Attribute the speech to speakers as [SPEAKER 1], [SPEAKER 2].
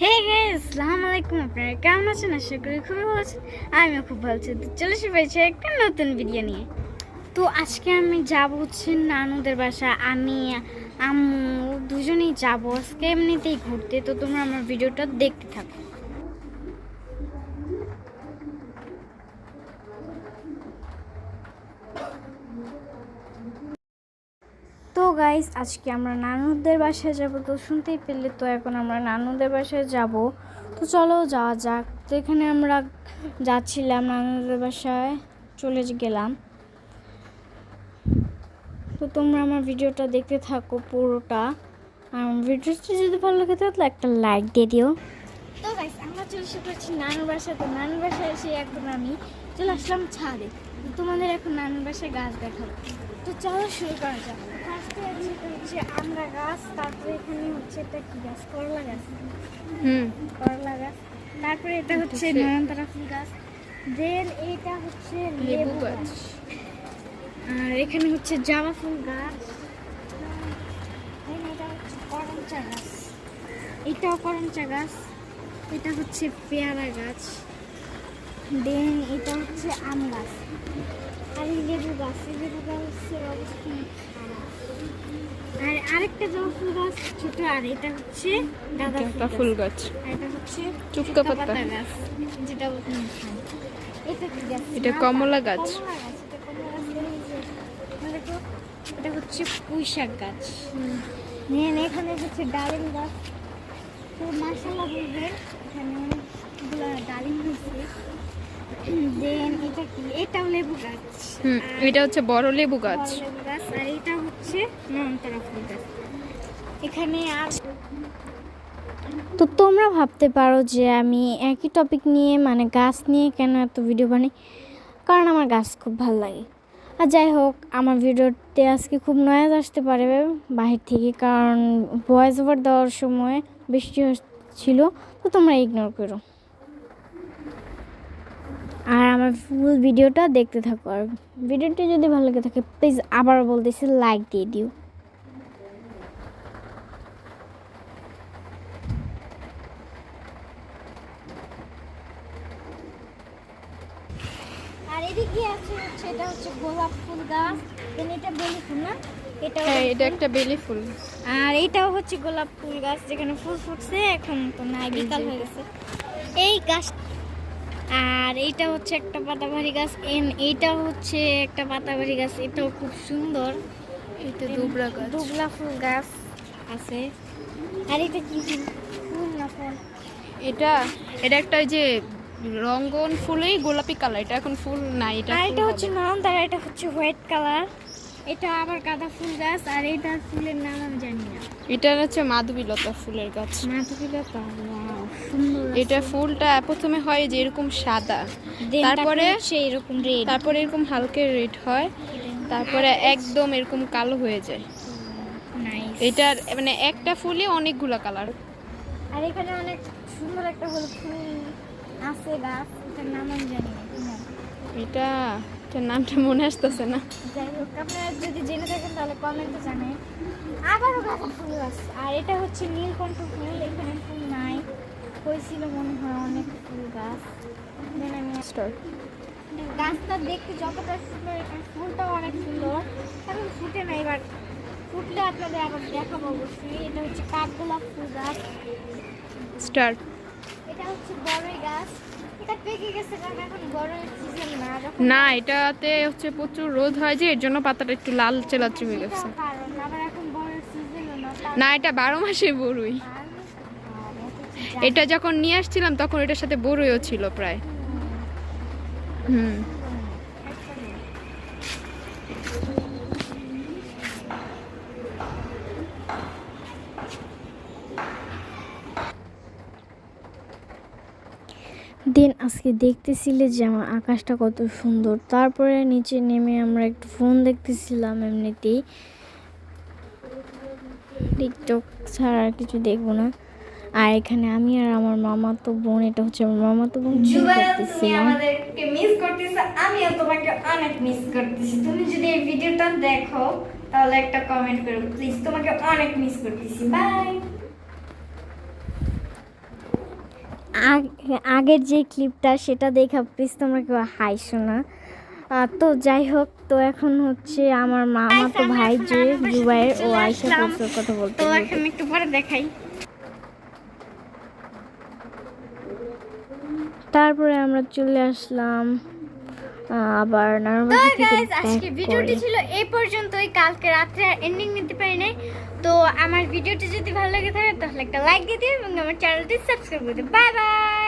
[SPEAKER 1] Hey guys, আসসালামু আলাইকুম। আপনারা কেমন আছেন? আশা করি খুবই ভালো আছেন। আমিও খুব ভালো আছি। তো চলে এসে পেয়েছি একটা নতুন ভিডিও নিয়ে। তো আজকে আমি যাব হচ্ছে নানুদের বাসা। আমি আম্মু দুজনেই যাবো আজকে এমনিতেই ঘুরতে। তো তোমরা আমার ভিডিওটা দেখতে থাকো। তো গাইস, আজকে আমরা নানুদের বাসায় যাব। তো শুনতেই পেলে, তো এখন আমরা নানুদের বাসায় যাব। তো চলো যাওয়া যাক। তো এখানে আমরা যাচ্ছিলাম নানুদের বাসায়, চলে গেলাম। তো তোমরা আমার ভিডিওটা দেখতে থাকো পুরোটা। আর ভিডিওটা যদি ভালো লাগে তাহলে একটা লাইক দিয়ে দিও। তো গাইস, আমরা চলে এসে পড়েছি নানুর বাসায়। তো নানুর বাসায় এসে এখন আমি চলে আসলাম ছাদে। তোমাদের এখন নানুর বাসায় গাছ দেখাবো। তো চলো শুরু করা যাক। ফার্স্টে হচ্ছে আমরা গাছ, তারপরে এখানে হচ্ছে এটা কি গাছ, করলা গাছ। করলা গাছ। তারপরে এটা হচ্ছে নয়নতারা ফুল গাছ। দেন এটা হচ্ছে লেবু গাছ। আর এখানে হচ্ছে জামা ফুল গাছ। এটা হচ্ছে করমচা গাছ। এটাও করমচা গাছ। এটা হচ্ছে পেয়ারা গাছ। দেন এটা হচ্ছে আম গাছ। আর এই লেবু গাছ, এই লেবু গাছের অবস্থা খারাপ। আর আরেকটা জবা ফুল গাছ ছোট। আর এটা হচ্ছে গাঁদা ফুল গাছ। আর এটা হচ্ছে চুক্কা পাতা গাছ, যেটা এটা কি গাছ?
[SPEAKER 2] এটা কমলা গাছ।
[SPEAKER 1] এটা হচ্ছে পুঁই শাক গাছ। এখানে হচ্ছে ডালিম গাছ। তো মাশাআল্লাহ বলবেন, এখানে অনেকগুলো ডালিম হয়েছে। দেন এটা কি? এটাও লেবু গাছ।
[SPEAKER 2] এটা হচ্ছে বড় লেবু গাছ।
[SPEAKER 1] আর এটা হচ্ছে নয়নতারা ফুল গাছ। এখানে আর তো তোমরা ভাবতে পারো যে আমি একই টপিক নিয়ে, মানে গাছ নিয়ে কেন এত ভিডিও বানাই। কারণ আমার গাছ খুব ভালো লাগে। আর যাই হোক, আমার ভিডিওতে আজকে খুব নয়েজ আসতে পারে বাহির থেকে, কারণ ভয়েস ওভার দেওয়ার সময় বৃষ্টি হচ্ছিল। তো তোমরা ইগনোর করো আর আমার ফুল ভিডিওটা দেখতে থাকো। আর ভিডিওটি যদি ভালো লাগে থাকে, প্লিজ আবার বলতেছি, লাইক দিয়ে দিও। আর এদিকে আছে হচ্ছে, এটা হচ্ছে গোলাপ ফুল গাছ। দেন এটা বেলি ফুল না?
[SPEAKER 2] এটা একটা বেলি ফুল।
[SPEAKER 1] আর এটাও হচ্ছে গোলাপ ফুল গাছ, যেখানে ফুল ফুটছে। এখন তো নাই, বিকাল হয়ে গেছে এই গাছ। আর এইটা হচ্ছে একটা পাতাবাড়ি গাছ। এইটা হচ্ছে একটা পাতাবাড়ি গাছ, এটাও খুব সুন্দর।
[SPEAKER 2] এটা দুবরা গাছ।
[SPEAKER 1] দুবলা ফুল গাছ আছে। আর এটা কি ফুল না ফল?
[SPEAKER 2] এটা একটা যে রঙ্গন ফুলেই গোলাপি কালার। এটা এখন ফুল নাই।
[SPEAKER 1] আর এটা হচ্ছে নয়নতারা, এটা হচ্ছে হোয়াইট কালার। এটা আবার গাঁদা ফুল গাছ। আর এটার ফুলের নাম আমি জানি না।
[SPEAKER 2] এটা হচ্ছে মাধবীলতা ফুলের গাছ।
[SPEAKER 1] মাধবীলতা, সুন্দর।
[SPEAKER 2] এটা ফুলটা প্রথমে হয় যে এরকম সাদা, তারপরে
[SPEAKER 1] এরকম রেড,
[SPEAKER 2] তারপরে এরকম হালকা রেড হয়, তারপরে একদম এরকম কালো হয়ে যায়। এটার মানে একটা ফুলে অনেকগুলো কালার।
[SPEAKER 1] আর এখানে অনেক সুন্দর একটা হলুদ ফুল আছে গাছ, এটার নাম আমি জানি না।
[SPEAKER 2] এটার নামটা মনে আসতেছে না।
[SPEAKER 1] যাই হোক, আপনারা যদি জেনে থাকেন তাহলে কমেন্টে জানাই। আবারও গাছের ফুল গাছ। আর এটা হচ্ছে নীলকণ্ঠ ফুল। এখানে ফুল নাই, হয়েছিল মনে হয় অনেক ফুল গাছ। গাছটা দেখতে যতটা সুন্দর, এখানে ফুলটাও অনেক সুন্দর। এখন ফুটে না, এবার ফুটলে আপনাদের আবার দেখাবো অবশ্যই। এটা হচ্ছে কাঠগোলাপ ফুল গাছ।
[SPEAKER 2] স্টার্ট।
[SPEAKER 1] এটা হচ্ছে বড়ই গাছ। এটা পেকে গেছে, কারণ এখন বড়ই সিজন না।
[SPEAKER 2] না, এটাতে হচ্ছে প্রচুর রোদ হয়, যে এর জন্য পাতাটা একটু লালচে লালচে হয়ে গেছে।
[SPEAKER 1] কারণ আবার এখন বড়ই সিজন না।
[SPEAKER 2] না, এটা 12 মাসে বড়ই। এটা যখন নিয়ে আসছিলাম তখন এটার সাথে বড়ইও ছিল প্রায়।
[SPEAKER 1] দেন আজকে দেখতেছিলে যে আমার আকাশটা কত সুন্দর। তারপরে নিচে নেমে আমরা একটু ফোন দেখতেছিলাম এমনিতেই, টিকটক ছাড়া আর কিছু দেখবো না। আর এখানে আমি আর আমার মামাতো বোন, এটা হচ্ছে আমার মামাতো বোন, আমাদেরকে মিস করতেছে। আমিও তোমাকে অনেক মিস করতেছি। তুমি যদি এই ভিডিওটা দেখো তাহলে একটা কমেন্ট করো প্লিজ। তোমাকে অনেক মিস করতেছি। বাই। আগের যে ক্লিপটা সেটা দেখা প্লিজ তোমরা কেউ হাইসো না। তো যাই হোক, তো এখন হচ্ছে আমার মামা তো ভাই যে জুবাইয়ের ও আয়সা পরশুর কথা বলতে
[SPEAKER 3] তো এখন একটু পরে দেখাই।
[SPEAKER 1] তারপরে আমরা চলে আসলাম আবার নানুর বাসা থেকে
[SPEAKER 3] আজকে
[SPEAKER 1] back
[SPEAKER 3] ভিডিওটি
[SPEAKER 1] করে।
[SPEAKER 3] ছিল এই পর্যন্তই। কালকে রাত্রে এন্ডিং নিতে পারি নাই। তো আমার ভিডিওটি যদি ভালো লাগে থাকে তাহলে একটা লাইক দিয়ে দিও এবং আমার চ্যানেলটি সাবস্ক্রাইব করে দিও। Bye bye.